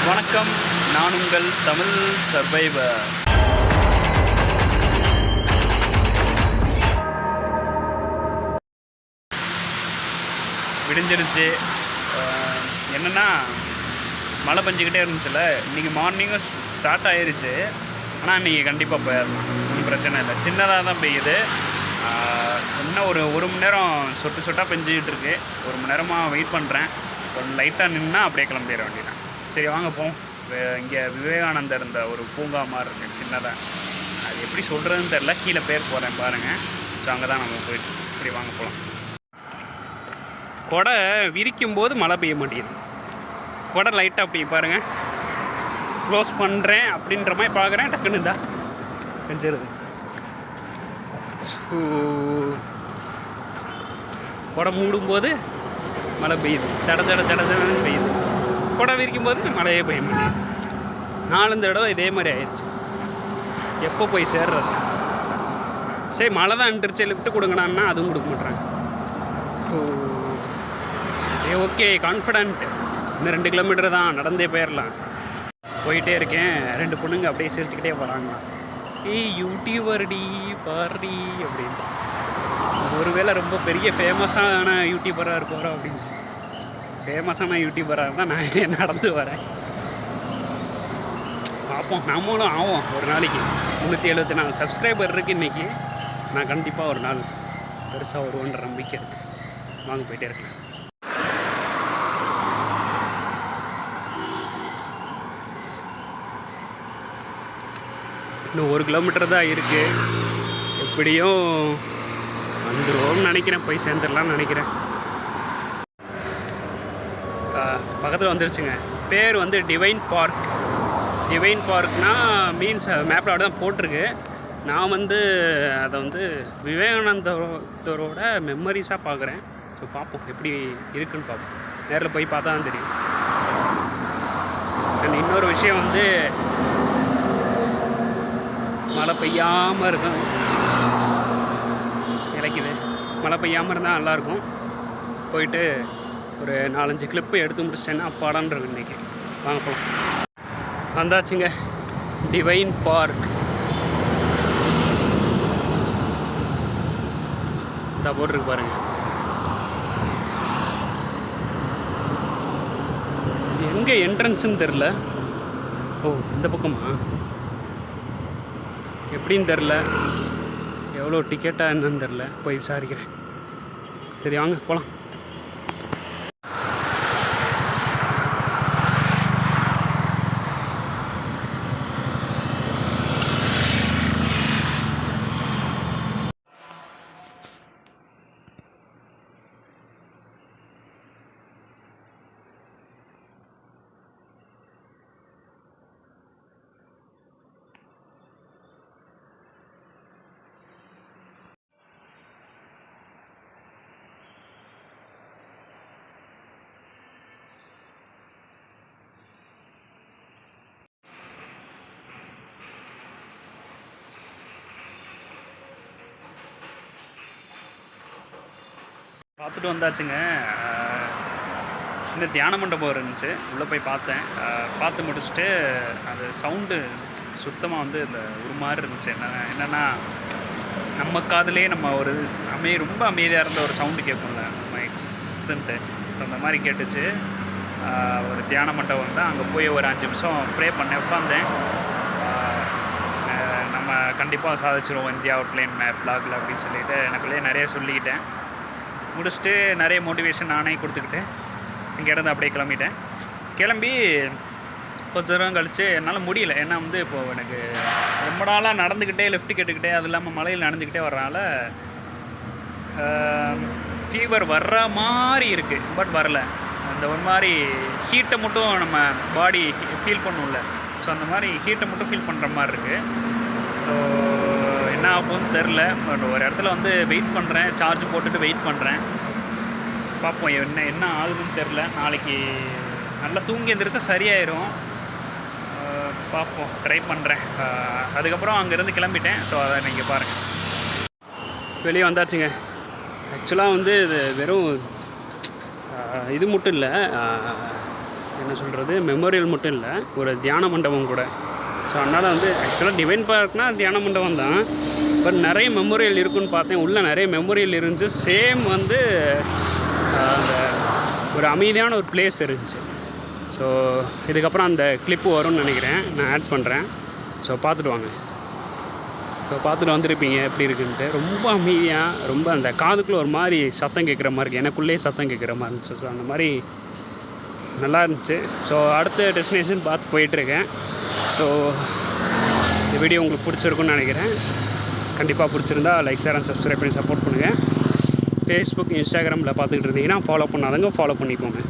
வணக்கம், நான் உங்கள் தமிழ் சர்வைவர். விடிஞ்சிருச்சு. என்னென்னா மழை பெஞ்சிக்கிட்டே இருந்துச்சுல்ல. இன்றைக்கி மார்னிங்கும் ஸ்டார்ட் ஆகிருச்சு. ஆனால் இன்றைக்கி கண்டிப்பாக போயிடலாம், ஒன்றும் பிரச்சனை இல்லை. சின்னதாக தான் பெய்யுது. இன்னும் ஒரு மணி நேரம் சொட்டு சொட்டாக பெஞ்சிக்கிட்டு இருக்கு. ஒரு மணி நேரமாக வெயிட் பண்ணுறேன். ஒரு லைட்டாக நின்னா அப்படியே கிளம்பிட வேண்டியதான். சரி வாங்க போவோம். இங்கே விவேகானந்தர் இந்த ஒரு பூங்கா மாதிரி இருக்குது சின்னதாக. அது எப்படி சொல்கிறதுன்னு தெரில. கீழே பேர் போகிறேன் பாருங்கள். ஸோ அங்கே தான் நம்ம போயிட்டு இப்படி வாங்க போகலாம். கொடை விரிக்கும் போது மழை பெய்ய மாட்டேங்குது. கொடை லைட்டாக அப்படி பாருங்கள். க்ளோஸ் பண்ணுறேன் அப்படின்ற மாதிரி பார்க்குறேன், டக்குன்னு இருந்தா பெஞ்சிருது. கொடை மூடும்போது மழை பெய்யுது, தடன்னு பெய்யுது. கொடை விரிக்கும் போது மழையே பெய்ய மாட்டேங்குது. 4 தடவை இதே மாதிரி ஆயிடுச்சு. எப்போ போய் சேர்றது? சரி மழை தான் நின்றுச்சு, லிஃப்ட்டு கொடுங்கண்ணா, அதுவும் கொடுக்க மாட்டேறாங்க. Okay, confident. இன்னும் 2 கிலோமீட்டர் தான், நடந்தே போயிடலாம். போயிட்டே இருக்கேன். 2 பொண்ணுங்க அப்படியே சிரிச்சுக்கிட்டே போகிறாங்களா. ஏய் யூடியூபர்டி பாரி அப்படின்னு. ஒருவேளை ரொம்ப பெரிய ஃபேமஸான யூடியூபராக இருப்பாரோ அப்படின்னு. ஃபேமஸான யூடியூபராக இருந்தால் நான் நடந்து வரேன். பார்ப்போம், நம்மளும் ஆகும் ஒரு நாளைக்கு. 374 சப்ஸ்கிரைபர் இருக்குது இன்றைக்கி. நான் கண்டிப்பாக ஒரு நாள் பெருசாக வருவோன்ற நம்பிக்கை இருக்குது. வாங்க போயிட்டே இருக்கேன். இன்னும் 1 கிலோமீட்டர் தான் இருக்குது. எப்படியும் வந்துடுவோம்னு நினைக்கிறேன். போய் சேர்ந்துடலான்னு நினைக்கிறேன். பக்கத்தில் வந்துருச்சுங்க. பேர் வந்து டிவைன் பார்க். டிவைன் பார்க்னால் மீன்ஸ் மேப்பில் அப்படி தான் போட்டிருக்கு. நான் வந்து அதை வந்து விவேகானந்தரோட மெமரிஸாக பார்க்குறேன். ஸோ பார்ப்போம் எப்படி இருக்குன்னு பார்ப்போம். நேரில் போய் பார்த்தா தான் தெரியும். அண்ட் இன்னொரு விஷயம் வந்து மழை பெய்யாமல் இருக்கும். இலைக்குது. மழை பெய்யாமல் இருந்தால் நல்லாயிருக்கும். போயிட்டு ஒரு 4-5 கிளிப்பு எடுத்து முடிச்சிட்டேன்னா அப்பாடான்றது இன்றைக்கி. வாங்க போகலாம். வந்தாச்சுங்க டிவைன் பார்க். இந்த போட்டிருக்கு பாருங்கள். எங்கே என்ட்ரன்ஸுன்னு தெரில. ஓ இந்த பக்கமா எப்படின்னு தெரில. எவ்வளோ டிக்கெட்டாக என்னன்னு தெரில. போய் விசாரிக்கிறேன். சரி வாங்க போகலாம். பார்த்துட்டு வந்தாச்சுங்க. இந்த தியான மண்டபம் இருந்துச்சு. உள்ளே போய் பார்த்தேன். பார்த்து முடிச்சுட்டு அது சவுண்டு சுத்தமாக வந்து இந்த ஒரு மாதிரி இருந்துச்சு. என்னென்னா நம்ம காதுலேயே நம்ம ஒரு ரொம்ப அமைதியாக இருந்த ஒரு சவுண்டு கேட்போம்ல, நம்ம எக்ஸன்ட்டு. ஸோ அந்த மாதிரி கேட்டுச்சு. ஒரு தியான மண்டபம் தான். அங்கே போய் ஒரு 5 நிமிஷம் ப்ரே பண்ணேன், உட்காந்தேன். நம்ம கண்டிப்பாக சாதிச்சிருவோம் இந்தியா அவுட்லைன் மேப் பிளாகில் அப்படின்னு சொல்லிட்டு எனக்குள்ளேயே நிறைய சொல்லிக்கிட்டேன். முடிச்சுட்டு நிறைய மோட்டிவேஷன் நானே கொடுத்துக்கிட்டு இங்கேருந்து அப்படியே கிளம்பிட்டேன். கிளம்பி கொஞ்ச நேரம் கழித்து என்னால் முடியல. ஏன்னா வந்து இப்போது எனக்கு ரொம்ப நாளாக நடந்துக்கிட்டே லெஃப்ட் கேட்டுக்கிட்டே, அது இல்லாமல் மலையில் நடந்துக்கிட்டே வர்றதுனால ஃபீவர் வர்ற மாதிரி இருக்குது. பட் வரல. அந்த ஒரு மாதிரி ஹீட்டை மட்டும் நம்ம பாடி ஃபீல் பண்ணும்ல. ஸோ அந்த மாதிரி ஹீட்டை மட்டும் ஃபீல் பண்ணுற மாதிரி இருக்குது. ஸோ என்ன ஆகும்னு தெரில. பட் ஒரு இடத்துல வந்து வெயிட் பண்ணுறேன். சார்ஜ் போட்டுட்டு வெயிட் பண்ணுறேன். பார்ப்போம் என்ன ஆகுதுன்னு தெரில. நாளைக்கு நல்லா தூங்கி எழுந்திரிச்சா சரியாயிடும். பார்ப்போம், ட்ரை பண்ணுறேன். அதுக்கப்புறம் அங்கேருந்து கிளம்பிட்டேன். ஸோ அதை நீங்கள் பாருங்கள். வெளியே வந்தாச்சுங்க. ஆக்சுவலாக வந்து இது வெறும் இது மட்டும் இல்லை, என்ன சொல்கிறது, மெமோரியல் மட்டும் இல்லை, ஒரு தியான மண்டபம் கூட. ஸோ அதனால் வந்து ஆக்சுவலாக டிவைன் பார்க்னால் தியான மண்டபம் தான், பட் நிறைய மெமோரியல் இருக்குன்னு பார்த்தேன். உள்ளே நிறைய மெமோரியல் இருந்துச்சு. சேம் வந்து அந்த ஒரு அமைதியான ஒரு பிளேஸ் இருந்துச்சு. ஸோ இதுக்கப்புறம் அந்த கிளிப்பு வரும்னு நினைக்கிறேன், நான் ஆட் பண்ணுறேன். ஸோ பார்த்துட்டு வாங்க. இப்போ பார்த்துட்டு வந்திருப்பீங்க எப்படி இருக்குன்ட்டு. ரொம்ப அமைதியாக, ரொம்ப அந்த காதுக்குள்ளே ஒரு மாதிரி சத்தம் கேட்குற மாதிரி இருக்குது, எனக்குள்ளேயே சத்தம் கேட்குற மாதிரி இருந்துச்சு. ஸோ அந்த மாதிரி நல்லா இருந்துச்சு. ஸோ அடுத்த டெஸ்டினேஷன் பார்த்து போயிட்டுருக்கேன். ஸோ இந்த வீடியோ உங்களுக்கு பிடிச்சிருக்குன்னு நினைக்கிறேன். கண்டிப்பாக பிடிச்சிருந்தா லைக், ஷேர் அண்ட் சப்ஸ்கிரைப் பண்ணி சப்போர்ட் பண்ணுங்கள். ஃபேஸ்புக், இன்ஸ்டாகிராமில் பார்த்துக்கிட்டு இருந்தீங்கன்னா ஃபாலோ பண்ணாதவங்க ஃபாலோ பண்ணிக்கோங்க.